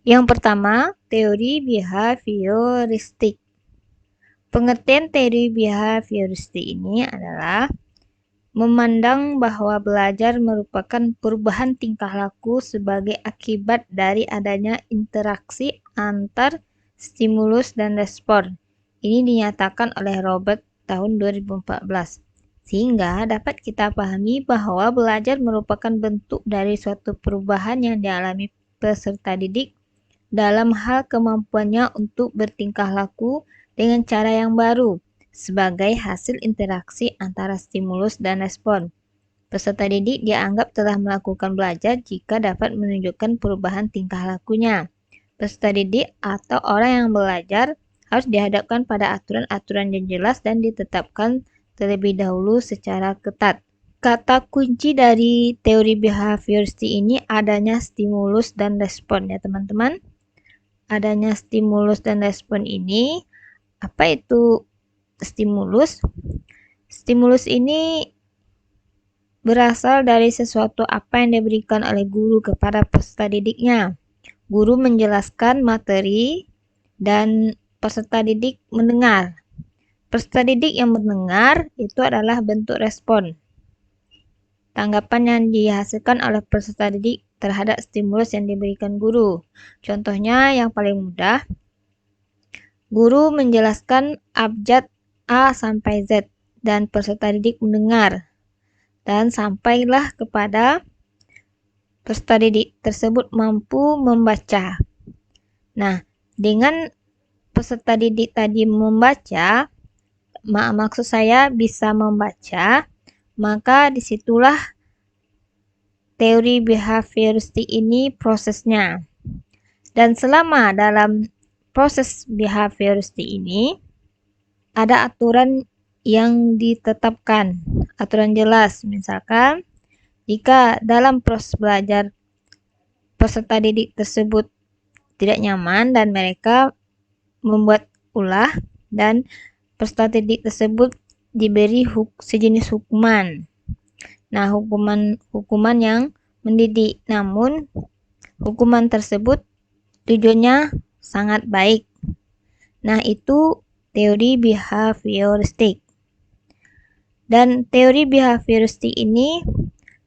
Yang pertama, teori behavioristik. Pengertian teori behavioristik ini adalah memandang bahwa belajar merupakan perubahan tingkah laku sebagai akibat dari adanya interaksi antar stimulus dan respon. Ini dinyatakan oleh Robert tahun 2014. Sehingga dapat kita pahami bahwa belajar merupakan bentuk dari suatu perubahan yang dialami peserta didik dalam hal kemampuannya untuk bertingkah laku dengan cara yang baru sebagai hasil interaksi antara stimulus dan respon. Peserta didik dianggap telah melakukan belajar jika dapat menunjukkan perubahan tingkah lakunya. Peserta didik atau orang yang belajar harus dihadapkan pada aturan-aturan yang jelas dan ditetapkan terlebih dahulu secara ketat. Kata kunci dari teori behavioristik ini adanya stimulus dan respon ya teman-teman. Adanya stimulus dan respon ini, apa itu stimulus? Stimulus ini berasal dari sesuatu apa yang diberikan oleh guru kepada peserta didiknya. Guru menjelaskan materi dan peserta didik mendengar. Peserta didik yang mendengar itu adalah bentuk respon. Tanggapan yang dihasilkan oleh peserta didik terhadap stimulus yang diberikan guru. Contohnya yang paling mudah, guru menjelaskan abjad A sampai Z dan peserta didik mendengar dan sampailah kepada peserta didik tersebut mampu membaca. Nah, dengan peserta didik tadi membaca, maksud saya bisa membaca, maka disitulah teori behavioristik ini prosesnya. Dan selama dalam proses behavioristik ini, ada aturan yang ditetapkan, aturan jelas. Misalkan, jika dalam proses belajar peserta didik tersebut tidak nyaman dan mereka membuat ulah dan peserta didik tersebut diberi sejenis hukuman. Nah, hukuman yang mendidik, namun hukuman tersebut tujuannya sangat baik. Nah, itu teori behavioristik. Dan teori behavioristik ini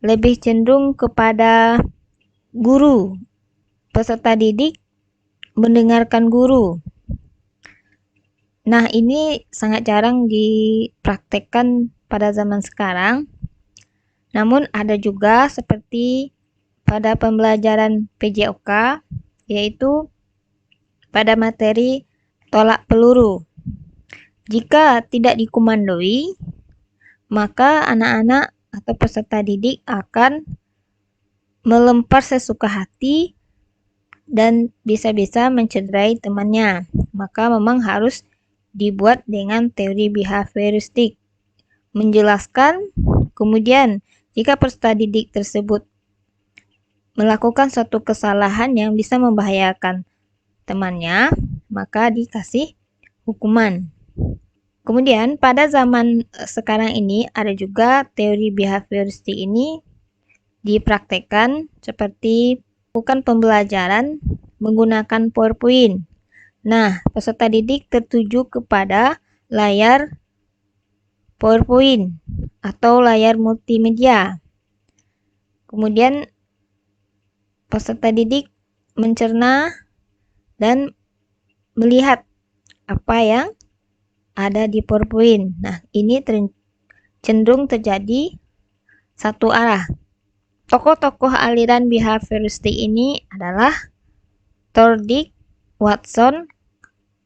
lebih cenderung kepada guru. Peserta didik mendengarkan guru. Nah, ini sangat jarang dipraktekkan pada zaman sekarang. Namun ada juga seperti pada pembelajaran PJOK, yaitu pada materi tolak peluru. Jika tidak dikomandoi, maka anak-anak atau peserta didik akan melempar sesuka hati dan bisa-bisa mencederai temannya. Maka memang harus dibuat dengan teori behavioristik. Menjelaskan, kemudian jika peserta didik tersebut melakukan suatu kesalahan yang bisa membahayakan temannya, maka dikasih hukuman. Kemudian pada zaman sekarang ini ada juga teori behavioristik ini dipraktekkan seperti bukan pembelajaran menggunakan PowerPoint. Nah, peserta didik tertuju kepada layar PowerPoint atau layar multimedia. Kemudian peserta didik mencerna dan melihat apa yang ada di PowerPoint. Nah, ini cenderung terjadi satu arah. Tokoh-tokoh aliran behavioristik ini adalah Thorndike, Watson,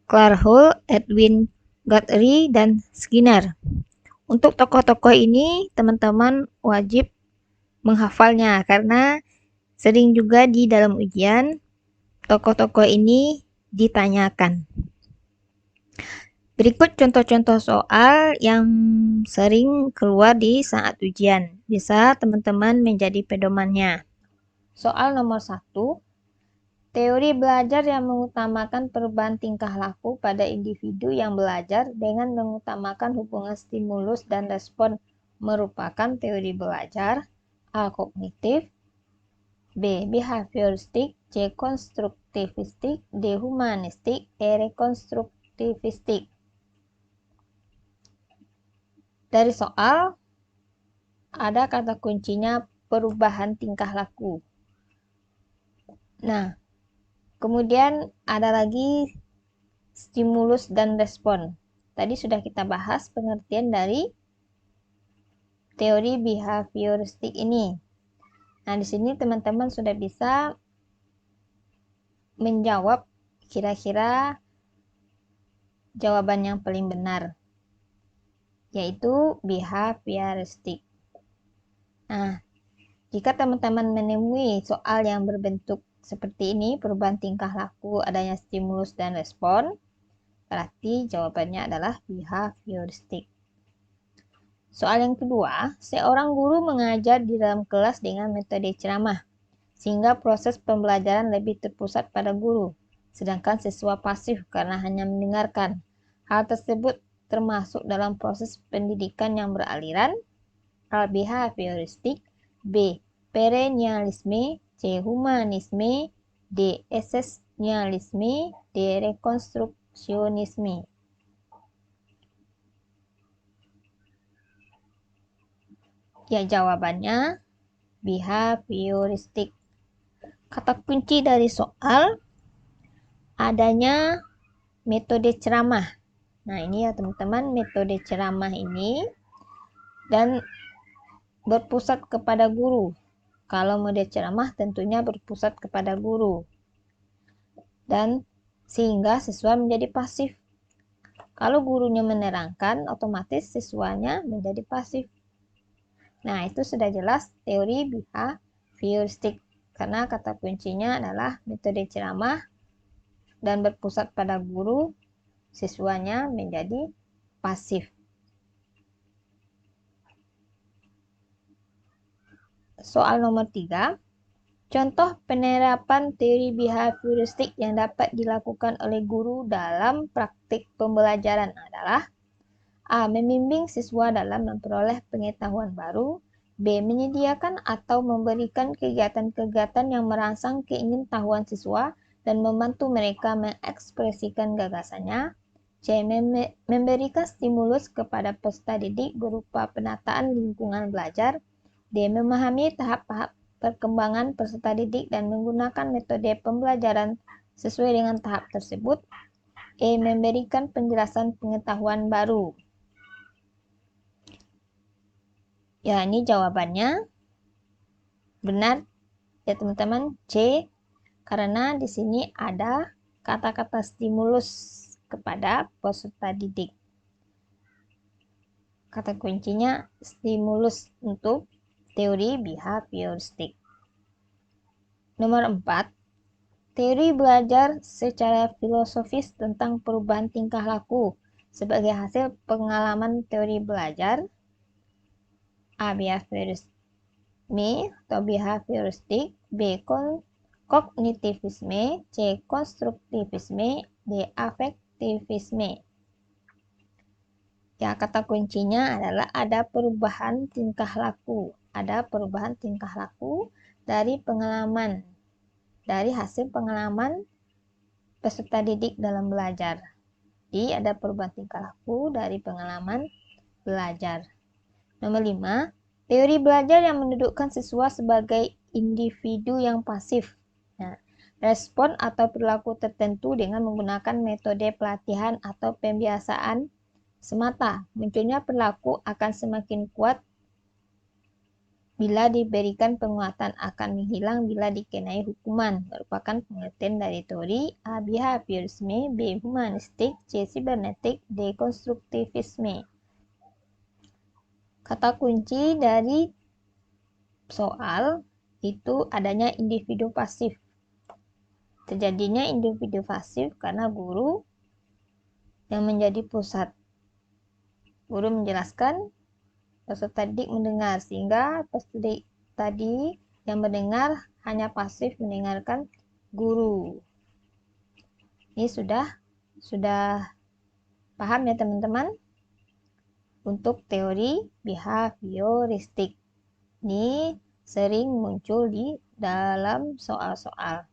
Clark, Edwin Guthrie, dan Skinner. Untuk tokoh-tokoh ini, teman-teman wajib menghafalnya karena sering juga di dalam ujian tokoh-tokoh ini ditanyakan. Berikut contoh-contoh soal yang sering keluar di saat ujian. Bisa teman-teman menjadi pedomannya. Soal nomor 1. Teori belajar yang mengutamakan perubahan tingkah laku pada individu yang belajar dengan mengutamakan hubungan stimulus dan respon merupakan teori belajar A. Kognitif, B. Behavioristik, C. Konstruktivistik, D. Humanistik, E. Rekonstruktivistik. Dari soal ada kata kuncinya perubahan tingkah laku. Nah, kemudian ada lagi stimulus dan respon. Tadi sudah kita bahas pengertian dari teori behavioristik ini. Nah, di sini teman-teman sudah bisa menjawab kira-kira jawaban yang paling benar, yaitu behavioristik. Nah, jika teman-teman menemui soal yang berbentuk seperti ini, perubahan tingkah laku, adanya stimulus dan respon, berarti jawabannya adalah behavioristik. Soal yang kedua, seorang guru mengajar di dalam kelas dengan metode ceramah, sehingga proses pembelajaran lebih terpusat pada guru, sedangkan siswa pasif karena hanya mendengarkan. Hal tersebut termasuk dalam proses pendidikan yang beraliran A. Behavioristik, B. Perennialisme, C. Humanisme, D. Esensialisme, D. Rekonstruksionisme. Ya, jawabannya behavioristik. Kata kunci dari soal adanya metode ceramah. Nah, ini ya teman-teman, metode ceramah ini dan berpusat kepada guru. Kalau mode ceramah tentunya berpusat kepada guru. Dan sehingga siswa menjadi pasif. Kalau gurunya menerangkan, otomatis siswanya menjadi pasif. Nah, itu sudah jelas teori behavioristik. Karena kata kuncinya adalah metode ceramah dan berpusat pada guru, siswanya menjadi pasif. Soal nomor 3. Contoh penerapan teori behavioristik yang dapat dilakukan oleh guru dalam praktik pembelajaran adalah A. Membimbing siswa dalam memperoleh pengetahuan baru. B. Menyediakan atau memberikan kegiatan-kegiatan yang merangsang keingintahuan siswa dan membantu mereka mengekspresikan gagasannya. C. Memberikan stimulus kepada peserta didik berupa penataan lingkungan belajar. D. Memahami tahap-tahap perkembangan peserta didik dan menggunakan metode pembelajaran sesuai dengan tahap tersebut. E. Memberikan penjelasan pengetahuan baru. Ya, ini jawabannya benar ya teman-teman, C. Karena di sini ada kata-kata stimulus kepada peserta didik. Kata kuncinya stimulus untuk teori behavioristik. Nomor 4. Teori belajar secara filosofis tentang perubahan tingkah laku sebagai hasil pengalaman teori belajar. A. Behaviorisme atau behavioristik, B. Kognitivisme, C. Konstruktivisme, D. Afektivisme. Ya, kata kuncinya adalah ada perubahan tingkah laku. Ada perubahan tingkah laku dari pengalaman, dari hasil pengalaman peserta didik dalam belajar. Jadi ada perubahan tingkah laku dari pengalaman belajar. Nomor 5, teori belajar yang mendudukkan siswa sebagai individu yang pasif. Nah, respon atau perilaku tertentu dengan menggunakan metode pelatihan atau pembiasaan semata. Munculnya perilaku akan semakin kuat bila diberikan penguatan, akan menghilang bila dikenai hukuman. Merupakan pengertian dari teori A. Behaviorisme, B. Humanistik, C. Sibernetik, D. Konstruktivisme. Kata kunci dari soal itu adanya individu pasif. Terjadinya individu pasif karena guru yang menjadi pusat. Guru menjelaskan, peserta didik mendengar, sehingga peserta didik tadi yang mendengar hanya pasif mendengarkan guru. Ini sudah paham ya teman-teman? Untuk teori behavioristik ini sering muncul di dalam soal-soal.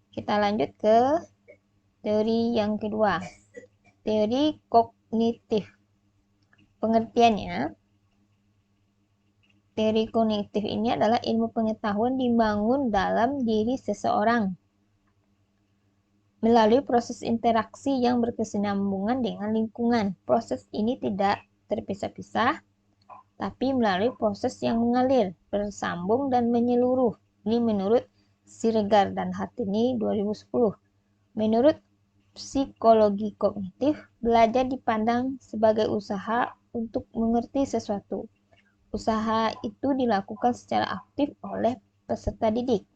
Kita lanjut ke teori yang kedua, teori kognitif. Pengertiannya, teori kognitif ini adalah ilmu pengetahuan dibangun dalam diri seseorang melalui proses interaksi yang berkesinambungan dengan lingkungan. Proses ini tidak terpisah-pisah, tapi melalui proses yang mengalir, bersambung, dan menyeluruh. Ini menurut Siregar dan Hartini 2010. Menurut psikologi kognitif, belajar dipandang sebagai usaha untuk mengerti sesuatu. Usaha itu dilakukan secara aktif oleh peserta didik.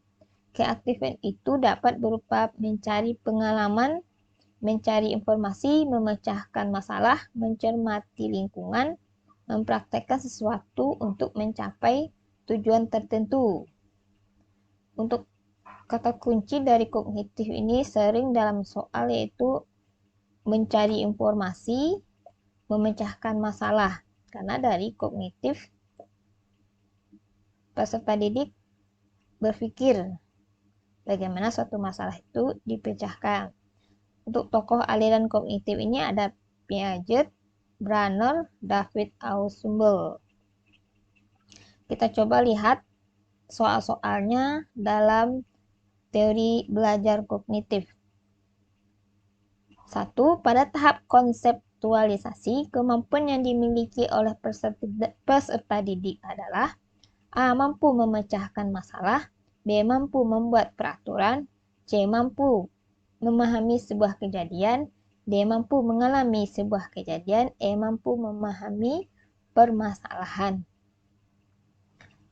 Keaktifan itu dapat berupa mencari pengalaman, mencari informasi, memecahkan masalah, mencermati lingkungan, mempraktekkan sesuatu untuk mencapai tujuan tertentu. Untuk kata kunci dari kognitif ini sering dalam soal yaitu mencari informasi, memecahkan masalah. Karena dari kognitif, peserta didik berpikir bagaimana suatu masalah itu dipecahkan. Untuk tokoh aliran kognitif ini ada Piaget, Branner, David Ausubel. Kita coba lihat soal-soalnya dalam teori belajar kognitif. 1. Pada tahap konseptualisasi, kemampuan yang dimiliki oleh peserta didik adalah A. Mampu memecahkan masalah, B. Mampu membuat peraturan, C. Mampu memahami sebuah kejadian, D. Mampu mengalami sebuah kejadian, E. Mampu memahami permasalahan.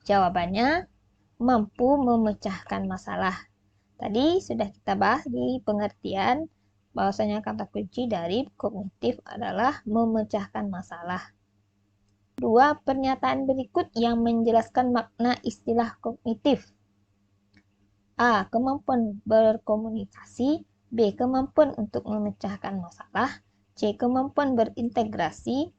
Jawabannya, mampu memecahkan masalah. Tadi sudah kita bahas di pengertian bahwasanya kata kunci dari kognitif adalah memecahkan masalah. 2. Pernyataan berikut yang menjelaskan makna istilah kognitif. A. Kemampuan berkomunikasi, B. Kemampuan untuk memecahkan masalah, C. Kemampuan berinteraksi,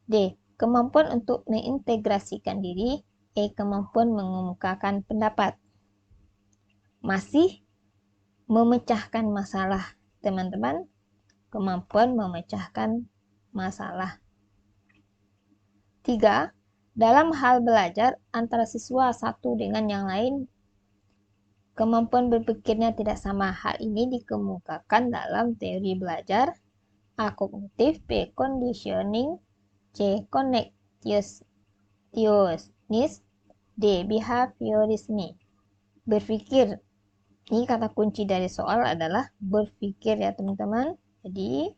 D. Kemampuan untuk mengintegrasikan diri, E. Kemampuan mengemukakan pendapat. Masih memecahkan masalah, teman-teman. Kemampuan memecahkan masalah. 3. Dalam hal belajar antara siswa satu dengan yang lain, kemampuan berpikirnya tidak sama. Hal ini dikemukakan dalam teori belajar. A. Kognitif, B. Conditioning, C. Connectiousness, D. Behaviorisme. Berpikir. Ini kata kunci dari soal adalah berpikir ya teman-teman. Jadi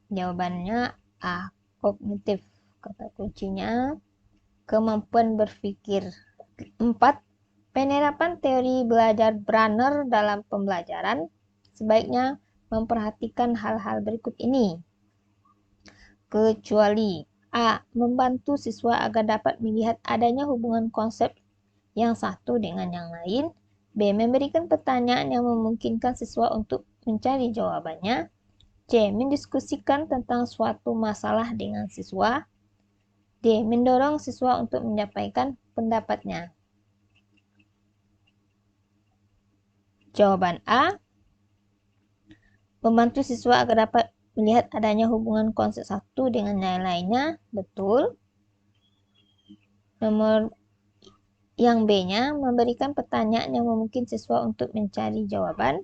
jawabannya A. Kognitif. Kata kuncinya kemampuan berpikir. 4. Penerapan teori belajar Branner dalam pembelajaran sebaiknya memperhatikan hal-hal berikut ini. Kecuali A. Membantu siswa agar dapat melihat adanya hubungan konsep yang satu dengan yang lain. B. Memberikan pertanyaan yang memungkinkan siswa untuk mencari jawabannya. C. Mendiskusikan tentang suatu masalah dengan siswa. D. Mendorong siswa untuk menyampaikan pendapatnya. Jawaban A. Membantu siswa agar dapat melihat adanya hubungan konsep satu dengan yang lainnya. Betul. Nomor yang B-nya, memberikan pertanyaan yang memungkinkan siswa untuk mencari jawaban.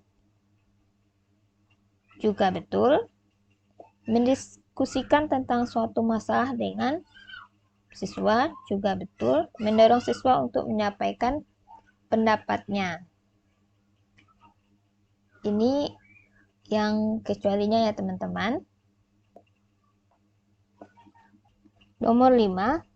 Juga betul. Mendiskusikan tentang suatu masalah dengan siswa. Juga betul. Mendorong siswa untuk menyampaikan pendapatnya. Ini yang kecualinya ya teman-teman. Nomor 5.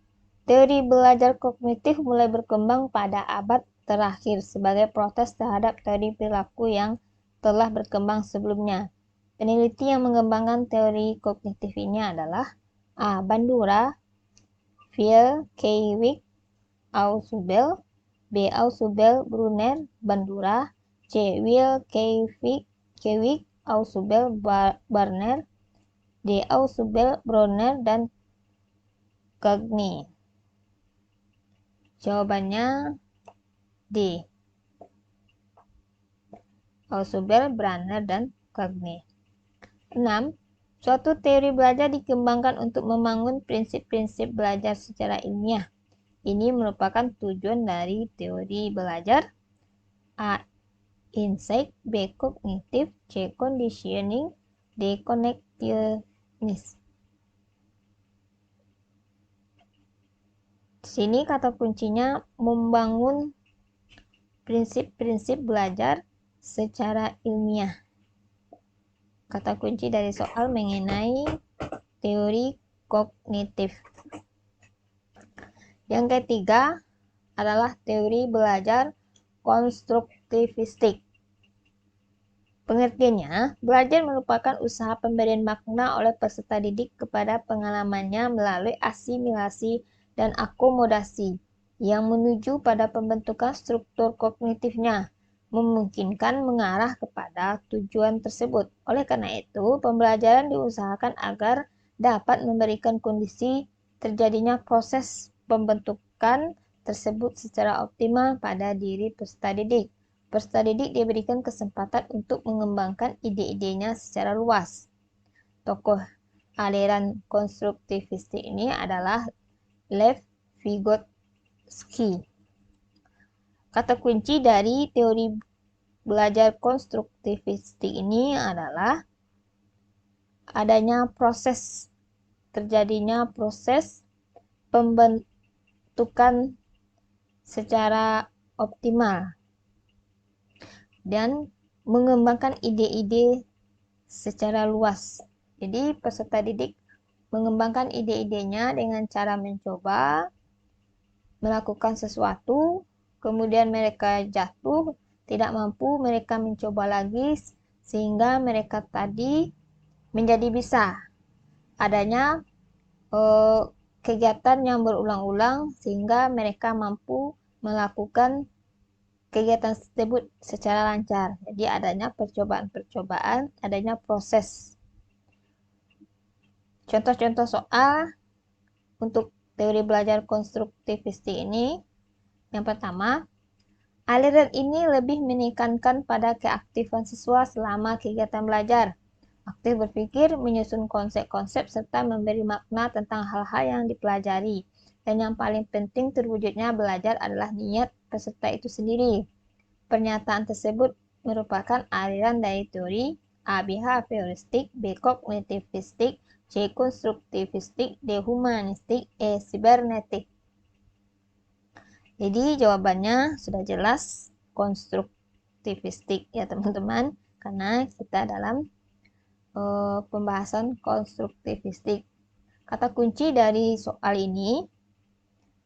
Teori belajar kognitif mulai berkembang pada abad terakhir sebagai protes terhadap teori perilaku yang telah berkembang sebelumnya. Peneliti yang mengembangkan teori kognitif ini adalah A. Bandura, Phil K. Ausubel, B. Ausubel, Brunner, Bandura, C. Will K. Ausubel, Barner, D. Ausubel, Brunner, dan Cagney. Jawabannya D. Ausubel, Branner, dan Cagney. 6. Suatu teori belajar dikembangkan untuk membangun prinsip-prinsip belajar secara ilmiah. Ini merupakan tujuan dari teori belajar. A. Insight, B. Cognitive, C. Conditioning, D. Connectedness. Di sini kata kuncinya membangun prinsip-prinsip belajar secara ilmiah. Kata kunci dari soal mengenai teori kognitif. Yang ketiga adalah teori belajar konstruktivistik. Pengertiannya, belajar merupakan usaha pemberian makna oleh peserta didik kepada pengalamannya melalui asimilasi dan akomodasi yang menuju pada pembentukan struktur kognitifnya, memungkinkan mengarah kepada tujuan tersebut. Oleh karena itu, pembelajaran diusahakan agar dapat memberikan kondisi terjadinya proses pembentukan tersebut secara optimal pada diri peserta didik. Peserta didik diberikan kesempatan untuk mengembangkan ide-idenya secara luas. Tokoh aliran konstruktivistik ini adalah Lev Vygotsky. Kata kunci dari teori belajar konstruktivistik ini adalah terjadinya proses pembentukan secara optimal dan mengembangkan ide-ide secara luas. Jadi peserta didik mengembangkan ide-idenya dengan cara mencoba melakukan sesuatu, kemudian mereka jatuh, tidak mampu, mereka mencoba lagi, sehingga mereka tadi menjadi bisa. Adanya kegiatan yang berulang-ulang, sehingga mereka mampu melakukan kegiatan tersebut secara lancar. Jadi adanya percobaan-percobaan, adanya proses. Contoh-contoh soal untuk teori belajar konstruktivistik ini, yang pertama, aliran ini lebih menekankan pada keaktifan siswa selama kegiatan belajar, aktif berpikir, menyusun konsep-konsep, serta memberi makna tentang hal-hal yang dipelajari. Dan yang paling penting terwujudnya belajar adalah niat peserta itu sendiri. Pernyataan tersebut merupakan aliran dari teori A. Behavioristik, B. Kognitivistik, C. Konstruktivistik, D. Humanistik, E. Sibernetik. Jadi jawabannya sudah jelas, konstruktivistik ya teman-teman, karena kita dalam pembahasan konstruktivistik. Kata kunci dari soal ini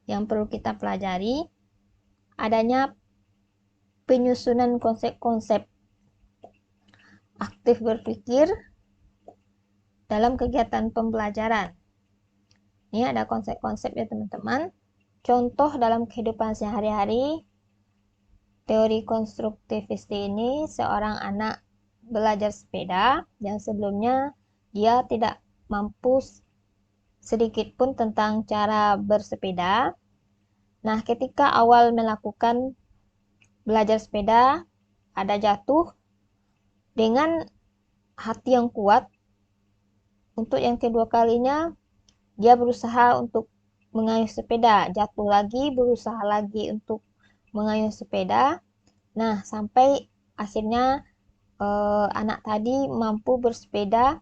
yang perlu kita pelajari adanya penyusunan konsep-konsep, aktif berpikir dalam kegiatan pembelajaran. Ini ada konsep-konsep ya teman-teman. Contoh dalam kehidupan sehari-hari, teori konstruktivistik ini seorang anak belajar sepeda yang sebelumnya dia tidak mampu sedikit pun tentang cara bersepeda. Nah, ketika awal melakukan belajar sepeda, ada jatuh, dengan hati yang kuat, untuk yang kedua kalinya, dia berusaha untuk mengayuh sepeda, jatuh lagi, berusaha lagi untuk mengayuh sepeda. Nah, sampai akhirnya anak tadi mampu bersepeda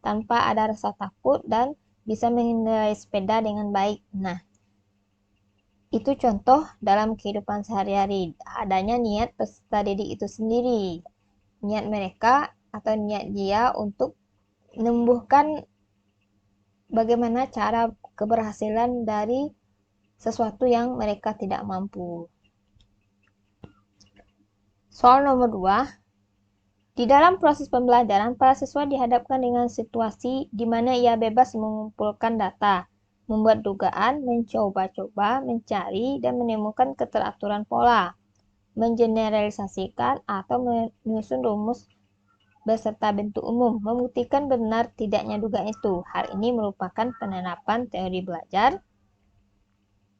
tanpa ada rasa takut dan bisa mengendarai sepeda dengan baik. Nah, itu contoh dalam kehidupan sehari-hari. Adanya niat peserta didik itu sendiri. Niat mereka atau niat dia untuk menumbuhkan bagaimana cara keberhasilan dari sesuatu yang mereka tidak mampu. Soal nomor 2. Di dalam proses pembelajaran, para siswa dihadapkan dengan situasi di mana ia bebas mengumpulkan data, membuat dugaan, mencoba-coba, mencari, dan menemukan keteraturan pola, mengeneralisasikan, atau menyusun rumus beserta bentuk umum, membuktikan benar tidaknya dugaan itu. Hal ini merupakan penerapan teori belajar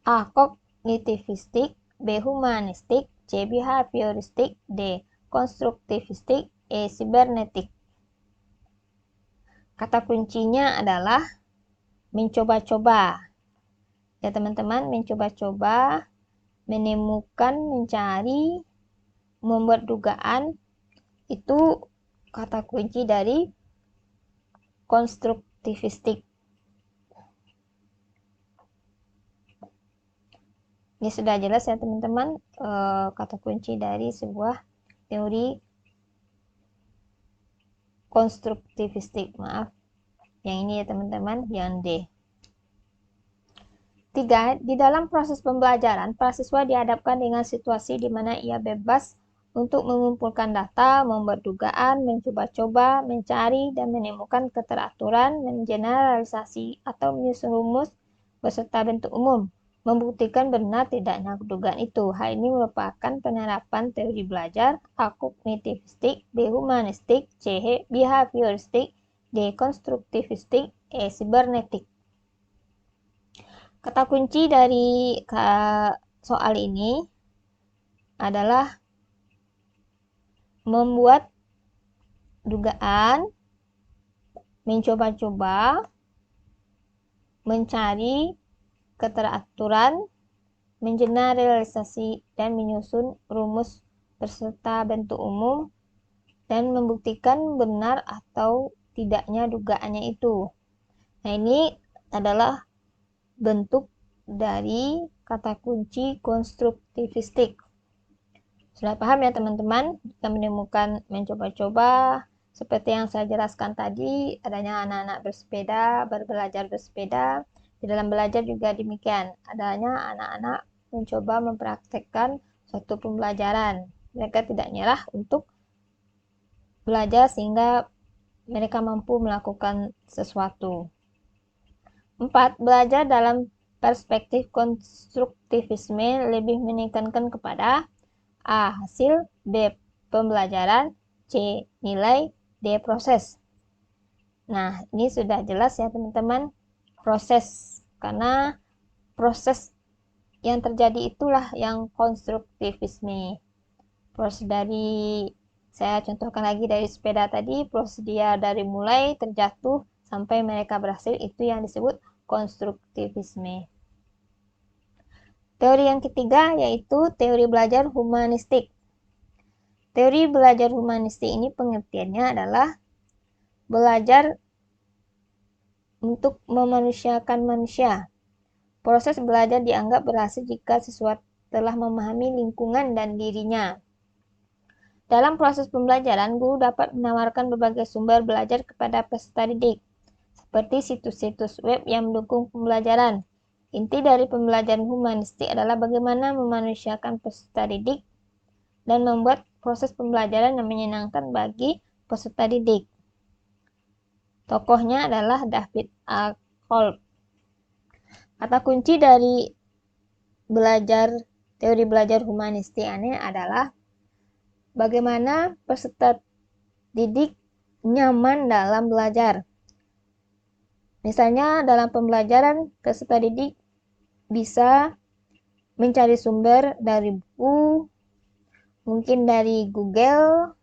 A. kognitivistik, B. Humanistik, C. Behavioristik, D. Konstruktivistik, E. Sibernetik. Kata kuncinya adalah mencoba-coba. Ya teman-teman, mencoba-coba, menemukan, mencari, membuat dugaan, itu kata kunci dari konstruktivistik. Ini sudah jelas ya teman-teman, kata kunci dari sebuah teori konstruktivistik. Maaf, yang ini ya teman-teman, yang D. 3. Di dalam proses pembelajaran, mahasiswa dihadapkan dengan situasi di mana ia bebas untuk mengumpulkan data, membuat dugaan, mencoba-coba, mencari, dan menemukan keteraturan, mengeneralisasi atau menyusun rumus beserta bentuk umum, membuktikan benar tidaknya dugaan itu. Hal ini merupakan penerapan teori belajar A. Kognitivistik, B. Humanistik, C. Behavioristik, D. Konstruktivistik, E. Sibernetik. Kata kunci dari soal ini adalah membuat dugaan, mencoba-coba, mencari keteraturan, mengeneralisasi dan menyusun rumus beserta bentuk umum, dan membuktikan benar atau tidaknya dugaannya itu. Nah, ini adalah bentuk dari kata kunci konstruktivistik. Sudah paham ya teman-teman? Kita menemukan mencoba-coba, seperti yang saya jelaskan tadi, adanya anak-anak bersepeda, belajar bersepeda. Di dalam belajar juga demikian, adanya anak-anak mencoba mempraktekkan suatu pembelajaran. Mereka tidak nyerah untuk belajar sehingga mereka mampu melakukan sesuatu. 4. Belajar dalam perspektif konstruktivisme lebih menekankan kepada A. Hasil, B. Pembelajaran, C. Nilai, D. Proses. Nah, ini sudah jelas ya teman-teman, proses. Karena proses yang terjadi itulah yang konstruktivisme. Proses dari, saya contohkan lagi dari sepeda tadi, proses dia dari mulai terjatuh sampai mereka berhasil, itu yang disebut konstruktivisme. Teori yang ketiga yaitu teori belajar humanistik. Teori belajar humanistik ini pengertiannya adalah belajar untuk memanusiakan manusia. Proses belajar dianggap berhasil jika siswa telah memahami lingkungan dan dirinya. Dalam proses pembelajaran, guru dapat menawarkan berbagai sumber belajar kepada peserta didik, seperti situs-situs web yang mendukung pembelajaran. Inti dari pembelajaran humanistik adalah bagaimana memanusiakan peserta didik dan membuat proses pembelajaran yang menyenangkan bagi peserta didik. Tokohnya adalah David A. Kolb. Kata kunci dari teori belajar humanistik ini adalah bagaimana peserta didik nyaman dalam belajar. Misalnya dalam pembelajaran, peserta didik bisa mencari sumber dari buku, mungkin dari Google,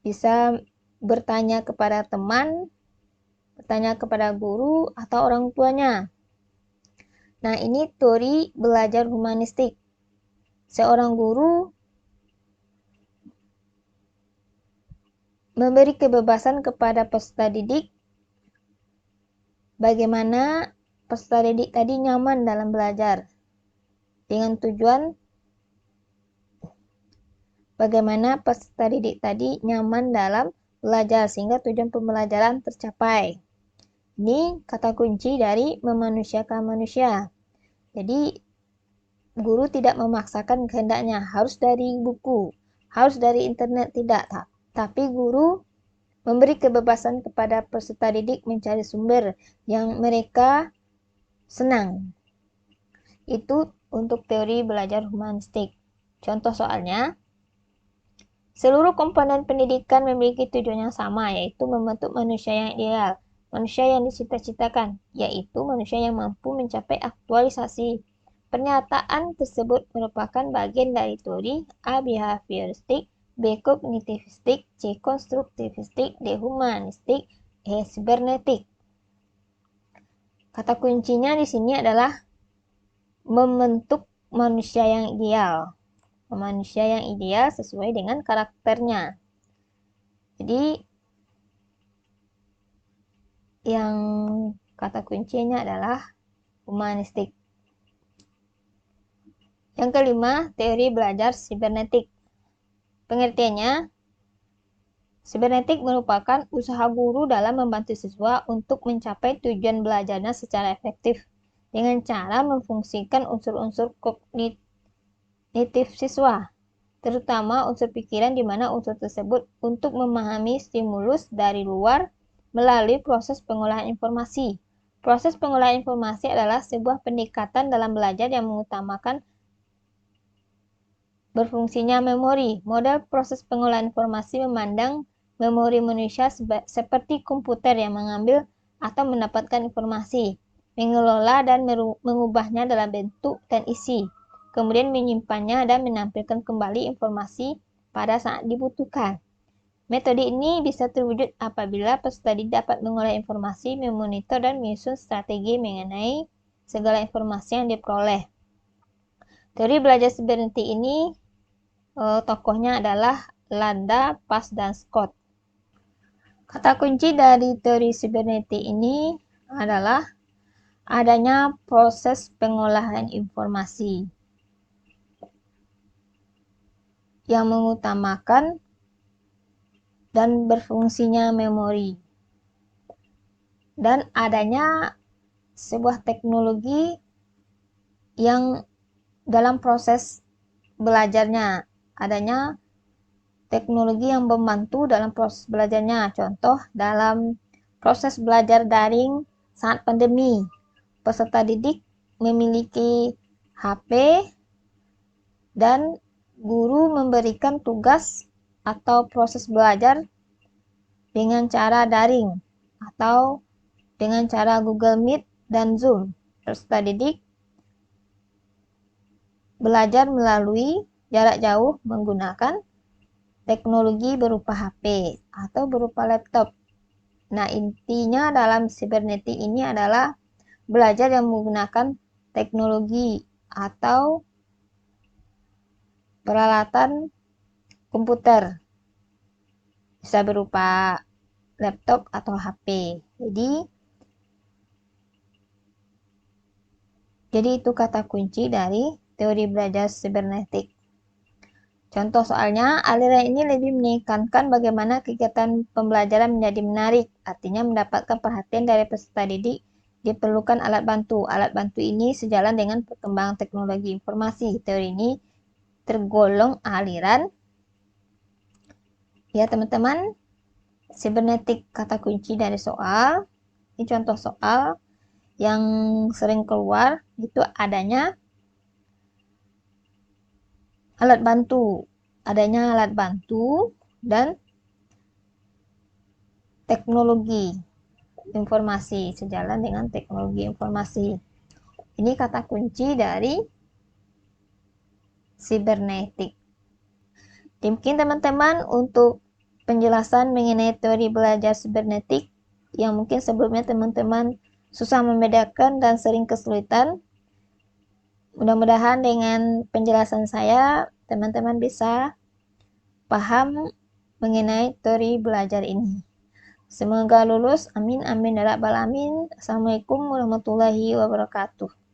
bisa bertanya kepada teman, bertanya kepada guru atau orang tuanya. Nah, ini teori belajar humanistik. Seorang guru memberi kebebasan kepada peserta didik bagaimana peserta didik tadi nyaman dalam belajar, dengan tujuan bagaimana peserta didik tadi nyaman dalam belajar sehingga tujuan pembelajaran tercapai. Ini kata kunci dari memanusiakan manusia. Jadi guru tidak memaksakan kehendaknya harus dari buku, harus dari internet, tidak. Tapi guru memberi kebebasan kepada peserta didik mencari sumber yang mereka senang. Itu untuk teori belajar humanistik. Contoh soalnya, seluruh komponen pendidikan memiliki tujuan yang sama, yaitu membentuk manusia yang ideal, manusia yang dicita-citakan, yaitu manusia yang mampu mencapai aktualisasi Pernyataan tersebut merupakan bagian dari teori A. Behavioristik, B. Kognitivistik, C. Konstruktivistik, D. Humanistik, E. Sibernetik. Kata kuncinya di sini adalah membentuk manusia yang ideal. Manusia yang ideal sesuai dengan karakternya. Jadi, yang kata kuncinya adalah humanistik. Yang kelima, teori belajar sibernetik. Pengertiannya, sibernetik merupakan usaha guru dalam membantu siswa untuk mencapai tujuan belajarnya secara efektif dengan cara memfungsikan unsur-unsur kognitif siswa, terutama unsur pikiran di mana unsur tersebut untuk memahami stimulus dari luar melalui proses pengolahan informasi. Proses pengolahan informasi adalah sebuah pendekatan dalam belajar yang mengutamakan berfungsinya memori. Model proses pengolahan informasi memandang memori manusia seperti komputer yang mengambil atau mendapatkan informasi, mengelola dan mengubahnya dalam bentuk dan isi, kemudian menyimpannya dan menampilkan kembali informasi pada saat dibutuhkan. Metode ini bisa terwujud apabila peserta didik dapat mengolah informasi, memonitor, dan menyusun strategi mengenai segala informasi yang diperoleh. Teori belajar sibernetik ini tokohnya adalah Landa, Pass, dan Scott. Kata kunci dari teori sibernetik ini adalah adanya proses pengolahan informasi yang mengutamakan dan berfungsinya memori, dan adanya sebuah teknologi yang dalam proses belajarnya, adanya teknologi yang membantu dalam proses belajarnya. Contoh, dalam proses belajar daring saat pandemi, peserta didik memiliki HP dan guru memberikan tugas atau proses belajar dengan cara daring atau dengan cara Google Meet dan Zoom. Peserta didik belajar melalui jarak jauh menggunakan teknologi berupa HP atau berupa laptop. Nah, intinya dalam sibernetik ini adalah belajar yang menggunakan teknologi atau peralatan komputer. Bisa berupa laptop atau HP. Jadi itu kata kunci dari teori belajar sibernetik. Contoh soalnya, aliran ini lebih menekankan bagaimana kegiatan pembelajaran menjadi menarik, artinya mendapatkan perhatian dari peserta didik. Diperlukan alat bantu. Alat bantu ini sejalan dengan perkembangan teknologi informasi. Teori ini tergolong aliran. Ya teman-teman, sibernetik kata kunci dari soal. Ini contoh soal yang sering keluar, itu adanya alat bantu, dan teknologi informasi, sejalan dengan teknologi informasi. Ini kata kunci dari sibernetik. Mungkin teman-teman untuk penjelasan mengenai teori belajar sibernetik yang mungkin sebelumnya teman-teman susah membedakan dan sering kesulitan. Mudah-mudahan dengan penjelasan saya, teman-teman bisa paham mengenai teori belajar ini. Semoga lulus. Amin, amin, ya rabbal alamin. Assalamualaikum warahmatullahi wabarakatuh.